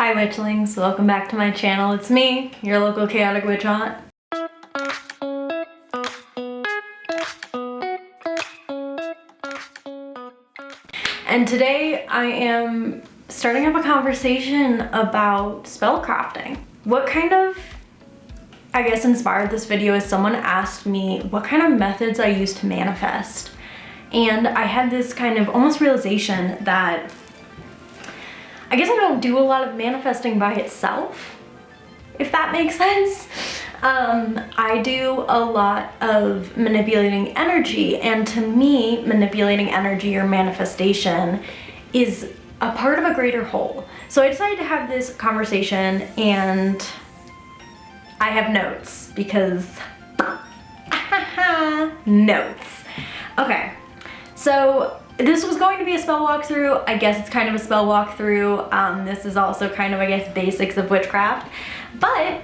Hi witchlings, welcome back to my channel. It's me, your local chaotic witch aunt. And today I am starting up a conversation about spellcrafting. What kind of, I guess, inspired this video is someone asked me what kind of methods I use to manifest. And I had this kind of almost realization that I guess I don't do a lot of manifesting by itself, if that makes sense. I do a lot of manipulating energy, and to me, manipulating energy or manifestation is a part of a greater whole. So I decided to have this conversation, and I have notes because notes. Okay, so this was going to be a spell walkthrough. I guess it's kind of a spell walkthrough. This is also kind of, I guess, basics of witchcraft. But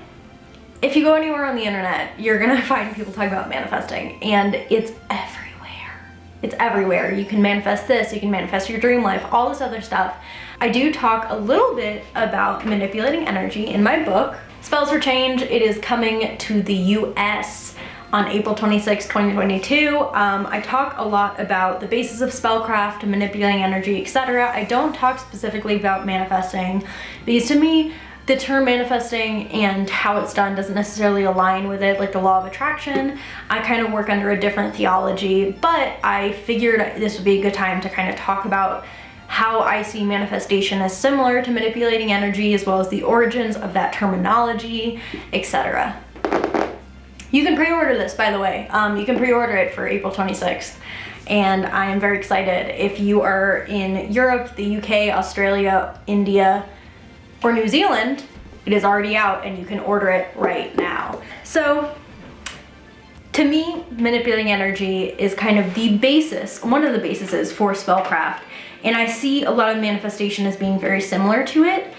if you go anywhere on the internet, you're gonna find people talking about manifesting, and it's everywhere. It's everywhere. You can manifest this, you can manifest your dream life, all this other stuff. I do talk a little bit about manipulating energy in my book, Spells for Change. It is coming to the US on April 26, 2022. I talk a lot about the basis of spellcraft, manipulating energy, etc. I don't talk specifically about manifesting because to me, the term manifesting and how it's done doesn't necessarily align with it, like the law of attraction. I kind of work under a different theology, but I figured this would be a good time to kind of talk about how I see manifestation as similar to manipulating energy, as well as the origins of that terminology, etc. You can pre-order this, by the way. You can pre-order it for April 26th. And I am very excited. If you are in Europe, the UK, Australia, India, or New Zealand, it is already out and you can order it right now. So, to me, manipulating energy is kind of the basis, one of the bases for spellcraft. And I see a lot of manifestation as being very similar to it.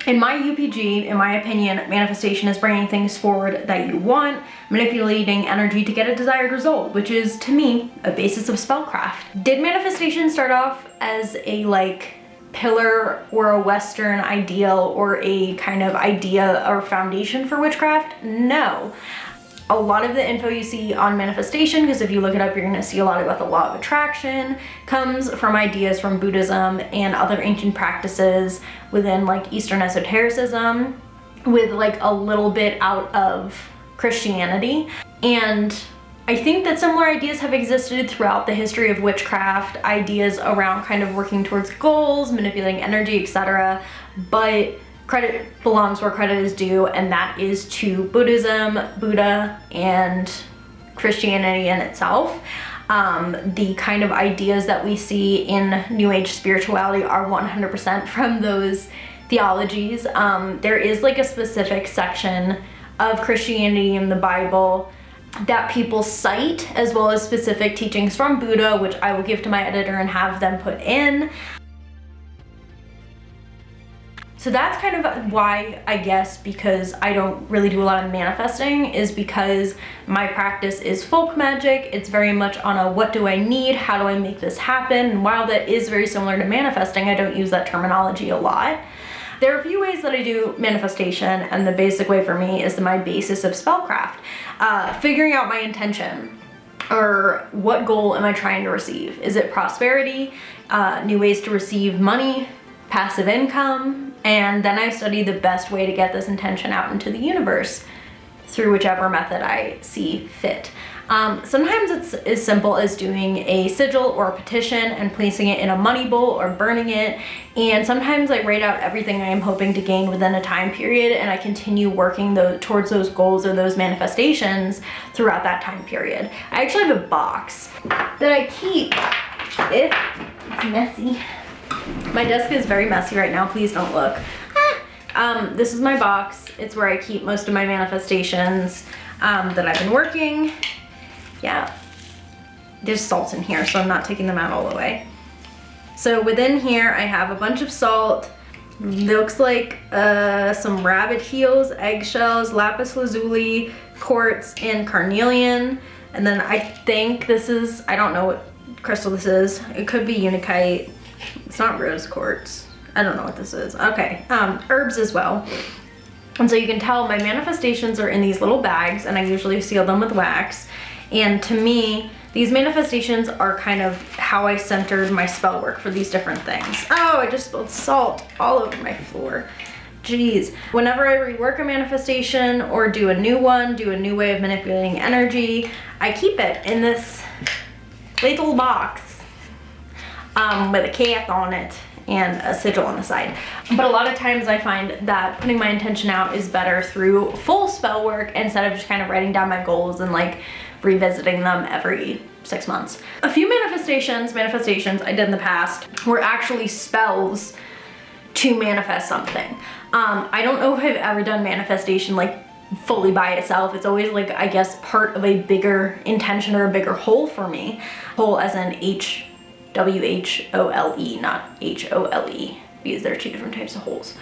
In my UPG, in my opinion, manifestation is bringing things forward that you want, manipulating energy to get a desired result, which is, to me, a basis of spellcraft. Did manifestation start off as a, pillar or a Western ideal or a kind of idea or foundation for witchcraft? No. A lot of the info you see on manifestation, because if you look it up, you're going to see a lot about the law of attraction, comes from ideas from Buddhism and other ancient practices within Eastern esotericism, with a little bit out of Christianity. And I think that similar ideas have existed throughout the history of witchcraft, ideas around kind of working towards goals, manipulating energy, etc. But credit belongs where credit is due, and that is to Buddhism, Buddha, and Christianity in itself. The kind of ideas that we see in New Age spirituality are 100% from those theologies. There is a specific section of Christianity in the Bible that people cite, as well as specific teachings from Buddha, which I will give to my editor and have them put in. So that's kind of why, I guess, because I don't really do a lot of manifesting, is because my practice is folk magic. It's very much on a what do I need, how do I make this happen, and while that is very similar to manifesting, I don't use that terminology a lot. There are a few ways that I do manifestation, and the basic way for me is my basis of spellcraft. Figuring out my intention, or what goal am I trying to receive? Is it prosperity, new ways to receive money, passive income? And then I study the best way to get this intention out into the universe through whichever method I see fit. Sometimes it's as simple as doing a sigil or a petition and placing it in a money bowl or burning it. And sometimes I write out everything I am hoping to gain within a time period, and I continue working towards those goals or those manifestations throughout that time period. I actually have a box that I keep. It's messy. My desk is very messy right now. Please don't look. This is my box. It's where I keep most of my manifestations that I've been working. Yeah, there's salt in here, so I'm not taking them out all the way. So within here, I have a bunch of salt. Looks like some rabbit heels, eggshells, lapis lazuli, quartz, and carnelian. And then I think this is, I don't know what crystal this is. It could be unakite. It's not rose quartz. I don't know what this is. Okay, herbs as well. And so you can tell my manifestations are in these little bags, and I usually seal them with wax. And to me, these manifestations are kind of how I centered my spell work for these different things. Oh, I just spilled salt all over my floor. Jeez. Whenever I rework a manifestation or do a new one, do a new way of manipulating energy, I keep it in this little box with a cap on it and a sigil on the side. But a lot of times I find that putting my intention out is better through full spell work instead of just kind of writing down my goals and like revisiting them every 6 months. A few manifestations I did in the past were actually spells to manifest something. I don't know if I've ever done manifestation like fully by itself. It's always like, I guess, part of a bigger intention or a bigger whole for me. Whole as in H-W-H-O-L-E, not H-O-L-E, because there are 2 different types of holes.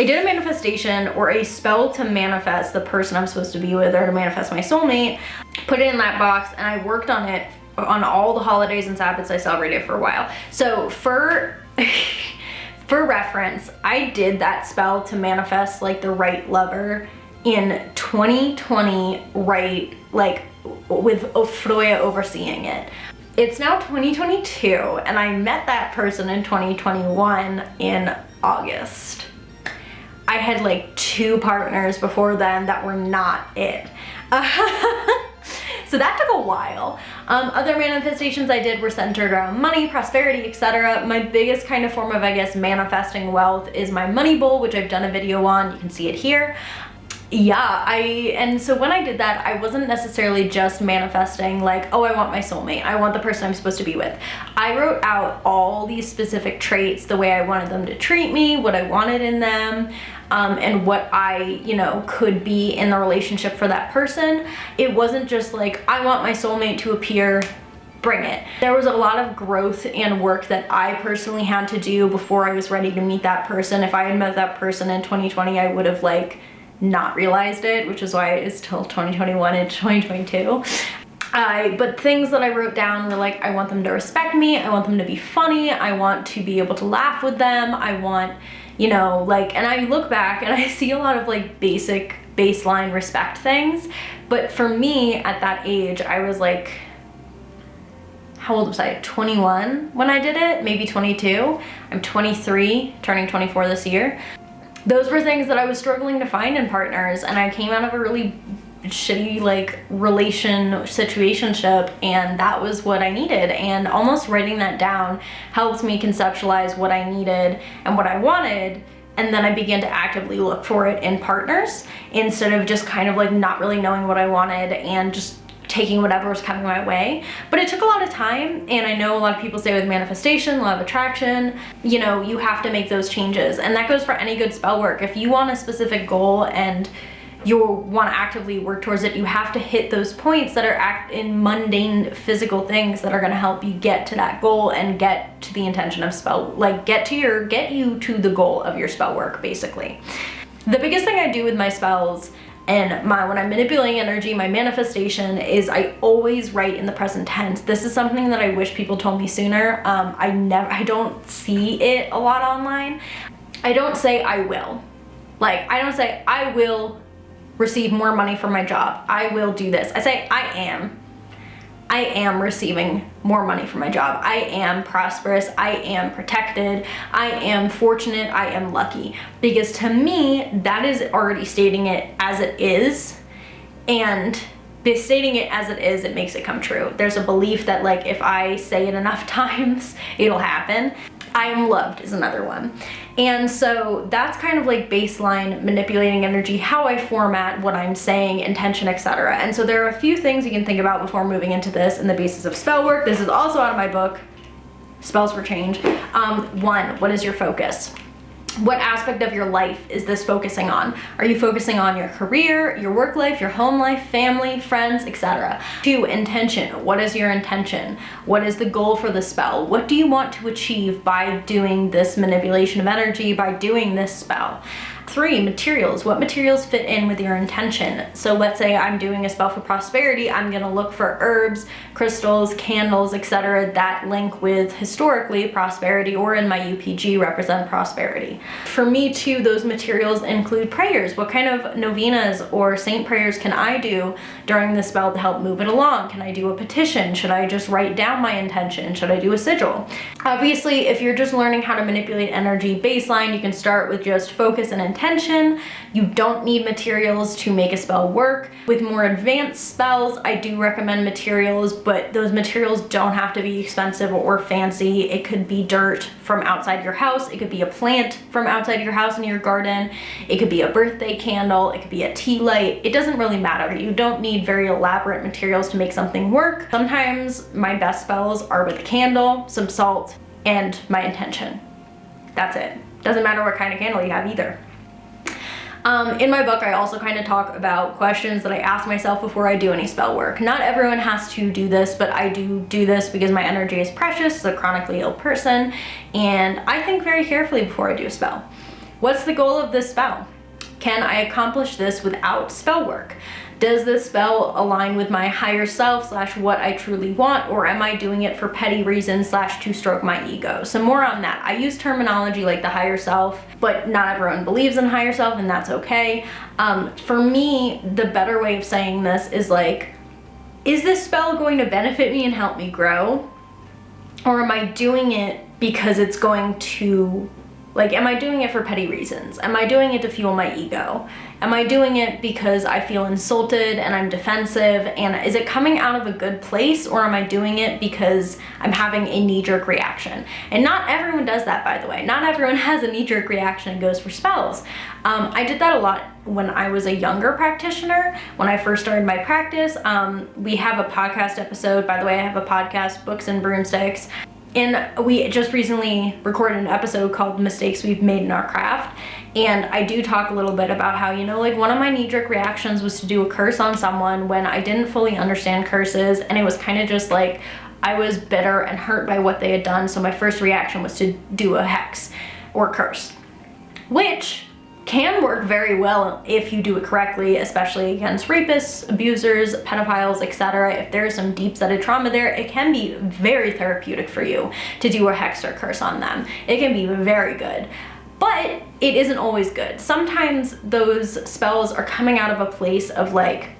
I did a manifestation or a spell to manifest the person I'm supposed to be with, or to manifest my soulmate, put it in that box, and I worked on it on all the holidays and Sabbaths I celebrated for a while. So for reference, I did that spell to manifest like the right lover in 2020, right, like with Freya overseeing it. It's now 2022, and I met that person in 2021 in August. I had like 2 partners before then that were not it. So that took a while. Other manifestations I did were centered around money, prosperity, etc. My biggest kind of form of, I guess, manifesting wealth is my money bowl, which I've done a video on. You can see it here. Yeah, and so when I did that, I wasn't necessarily just manifesting like, oh, I want my soulmate, I want the person I'm supposed to be with. I wrote out all these specific traits, the way I wanted them to treat me, what I wanted in them, and what I, you know, could be in the relationship for that person. It wasn't just like, I want my soulmate to appear, bring it. There was a lot of growth and work that I personally had to do before I was ready to meet that person. If I had met that person in 2020, I would have like not realized it, which is why it's till 2021 and 2022. But things that I wrote down were like, I want them to respect me, I want them to be funny, I want to be able to laugh with them, I want, you know, like, and I look back and I see a lot of like basic baseline respect things, but for me at that age, I was like, how old was I? 21 when I did it, maybe 22. I'm 23, turning 24 this year. Those were things that I was struggling to find in partners, and I came out of a really shitty like situationship, and that was what I needed. And almost writing that down helped me conceptualize what I needed and what I wanted, and then I began to actively look for it in partners instead of just kind of like not really knowing what I wanted and just taking whatever was coming my way. But it took a lot of time, and I know a lot of people say with manifestation, law of attraction, you know, you have to make those changes, and that goes for any good spell work. If you want a specific goal and you want to actively work towards it, you have to hit those points that are in mundane physical things that are going to help you get to that goal and get to the intention of spell, like get you to the goal of your spell work, basically. The biggest thing I do with my spells and when I'm manipulating energy, my manifestation is I always write in the present tense. This is something that I wish people told me sooner. I don't see it a lot online. I don't say I will. Like, I don't say I will receive more money from my job, I will do this. I say I am receiving more money from my job. I am prosperous, I am protected, I am fortunate, I am lucky. Because to me, that is already stating it as it is, and by stating it as it is, it makes it come true. There's a belief that like if I say it enough times, it'll happen. I am loved is another one. And so that's kind of like baseline manipulating energy, how I format what I'm saying, intention, etc. And so there are a few things you can think about before moving into this in the basis of spell work. This is also out of my book, Spells for Change. 1, what is your focus? What aspect of your life is this focusing on? Are you focusing on your career, your work life, your home life, family, friends, etc.? 2, intention. What is your intention? What is the goal for the spell? What do you want to achieve by doing this manipulation of energy, by doing this spell? 3, materials. What materials fit in with your intention? So let's say I'm doing a spell for prosperity, I'm gonna look for herbs, crystals, candles, etc. that link with historically prosperity, or in my UPG represent prosperity. For me too, those materials include prayers. What kind of novenas or saint prayers can I do during the spell to help move it along? Can I do a petition? Should I just write down my intention? Should I do a sigil? Obviously, if you're just learning how to manipulate energy baseline, you can start with just focus and intention. You don't need materials to make a spell work. With more advanced spells, I do recommend materials, but those materials don't have to be expensive or fancy. It could be dirt from outside your house. It could be a plant from outside your house in your garden. It could be a birthday candle. It could be a tea light. It doesn't really matter. You don't need very elaborate materials to make something work. Sometimes my best spells are with a candle, some salt, and my intention. That's it. Doesn't matter what kind of candle you have either. In my book, I also kind of talk about questions that I ask myself before I do any spell work. Not everyone has to do this, but I do this because my energy is precious as a chronically ill person, and I think very carefully before I do a spell. What's the goal of this spell? Can I accomplish this without spell work? Does this spell align with my higher self / what I truly want, or am I doing it for petty reasons / to stroke my ego? So more on that. I use terminology like the higher self, but not everyone believes in higher self, and that's okay. For me, the better way of saying this is like, is this spell going to benefit me and help me grow? Or am I doing it because it's going to, like, am I doing it for petty reasons? Am I doing it to fuel my ego? Am I doing it because I feel insulted and I'm defensive? And is it coming out of a good place, or am I doing it because I'm having a knee-jerk reaction? And not everyone does that, by the way. Not everyone has a knee-jerk reaction and goes for spells. I did that a lot when I was a younger practitioner. When I first started my practice, we have a podcast episode. By the way, I have a podcast, Books and Broomsticks. And we just recently recorded an episode called Mistakes We've Made in Our Craft. And I do talk a little bit about how, you know, like one of my knee-jerk reactions was to do a curse on someone when I didn't fully understand curses. And it was kind of just like, I was bitter and hurt by what they had done. So my first reaction was to do a hex or curse, which can work very well if you do it correctly, especially against rapists, abusers, pedophiles, etc. If there's some deep-seated trauma there, it can be very therapeutic for you to do a hex or curse on them. It can be very good, but it isn't always good. Sometimes those spells are coming out of a place of like,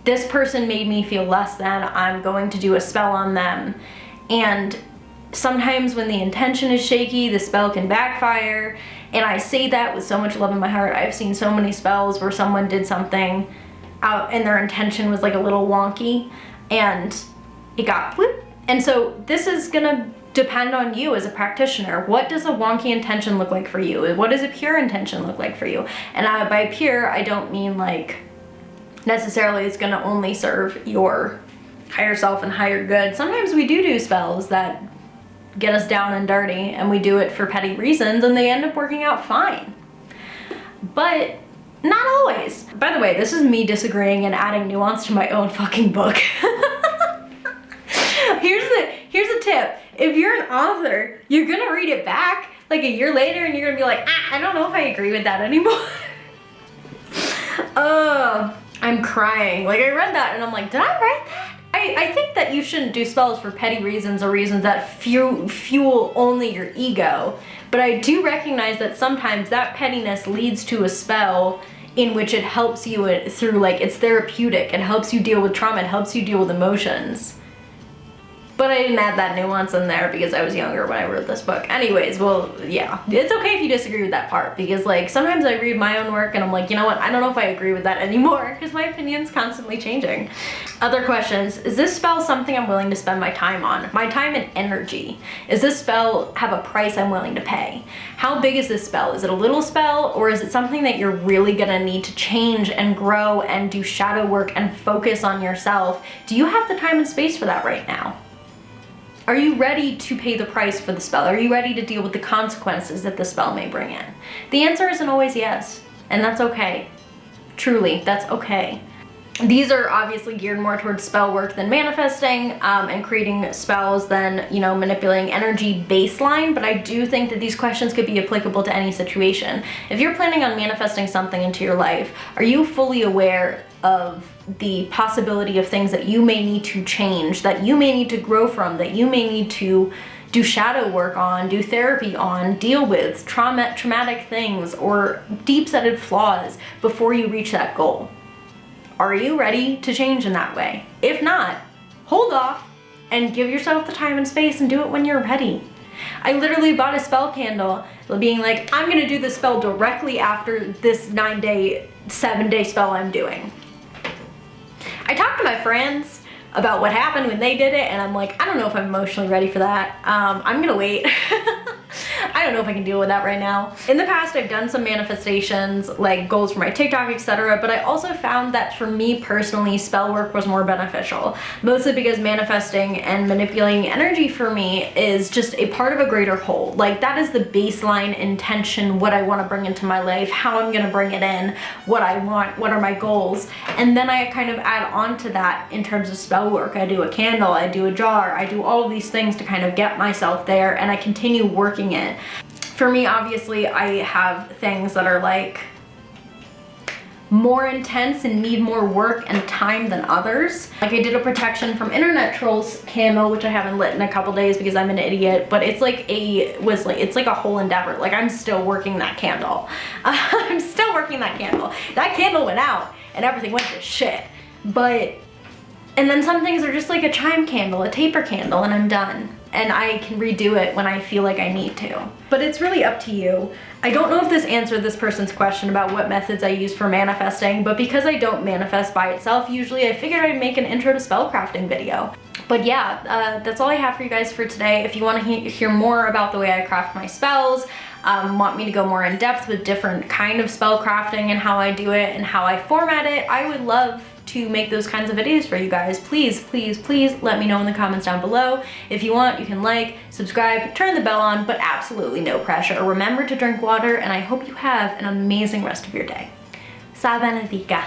this person made me feel less than, I'm going to do a spell on them. And sometimes when the intention is shaky, the spell can backfire. And I say that with so much love in my heart. I've seen so many spells where someone did something out and their intention was like a little wonky and it got whoop. And so this is gonna depend on you as a practitioner. What does a wonky intention look like for you? What does a pure intention look like for you? And by pure, I don't mean like necessarily it's gonna only serve your higher self and higher good. Sometimes we do spells that get us down and dirty, and we do it for petty reasons, and they end up working out fine. But not always. By the way, this is me disagreeing and adding nuance to my own fucking book. Here's a tip. If you're an author, you're gonna read it back like a year later, and you're gonna be like, I don't know if I agree with that anymore. I'm crying. Like, I read that, and I'm like, did I write that? I think that you shouldn't do spells for petty reasons or reasons that fuel only your ego. But I do recognize that sometimes that pettiness leads to a spell in which it helps you through, like, it's therapeutic. It helps you deal with trauma. It helps you deal with emotions. But I didn't add that nuance in there because I was younger when I wrote this book. Anyways, well, yeah. It's okay if you disagree with that part, because like sometimes I read my own work and I'm like, you know what, I don't know if I agree with that anymore, because my opinion's constantly changing. Other questions. Is this spell something I'm willing to spend my time on? My time and energy. Is this spell have a price I'm willing to pay? How big is this spell? Is it a little spell, or is it something that you're really gonna need to change and grow and do shadow work and focus on yourself? Do you have the time and space for that right now? Are you ready to pay the price for the spell? Are you ready to deal with the consequences that the spell may bring in? The answer isn't always yes, and that's okay. Truly, that's okay. These are obviously geared more towards spell work than manifesting, and creating spells than, you know, manipulating energy baseline, but I do think that these questions could be applicable to any situation. If you're planning on manifesting something into your life, are you fully aware of the possibility of things that you may need to change, that you may need to grow from, that you may need to do shadow work on, do therapy on, deal with traumatic things or deep-seated flaws before you reach that goal? Are you ready to change in that way? If not, hold off and give yourself the time and space and do it when you're ready. I literally bought a spell candle being like, I'm gonna do the spell directly after this 9-day, 7-day spell I'm doing. I talked to my friends about what happened when they did it, and I'm like, I don't know if I'm emotionally ready for that. I'm gonna wait. I don't know if I can deal with that right now. In the past, I've done some manifestations, like goals for my TikTok, etc., but I also found that for me personally, spell work was more beneficial. Mostly because manifesting and manipulating energy for me is just a part of a greater whole. Like, that is the baseline intention, what I want to bring into my life, how I'm gonna bring it in, what I want, what are my goals. And then I kind of add on to that in terms of spell work. I do a candle, I do a jar, I do all of these things to kind of get myself there, and I continue working it. For me, obviously, I have things that are like more intense and need more work and time than others. Like, I did a protection from internet trolls candle, which I haven't lit in a couple days because I'm an idiot, but it's like it's like a whole endeavor. Like, I'm still working that candle. I'm still working that candle. That candle went out and everything went to shit. And then some things are just like a chime candle, a taper candle, and I'm done. And I can redo it when I feel like I need to. But it's really up to you. I don't know if this answered this person's question about what methods I use for manifesting, but because I don't manifest by itself usually, I figured I'd make an intro to spellcrafting video. But yeah, that's all I have for you guys for today. If you want to hear more about the way I craft my spells, want me to go more in depth with different kind of spell crafting and how I do it and how I format it, I would love to make those kinds of videos for you guys. Please, please, please let me know in the comments down below. If you want, you can like, subscribe, turn the bell on, but absolutely no pressure. Remember to drink water, and I hope you have an amazing rest of your day. Sa benedica.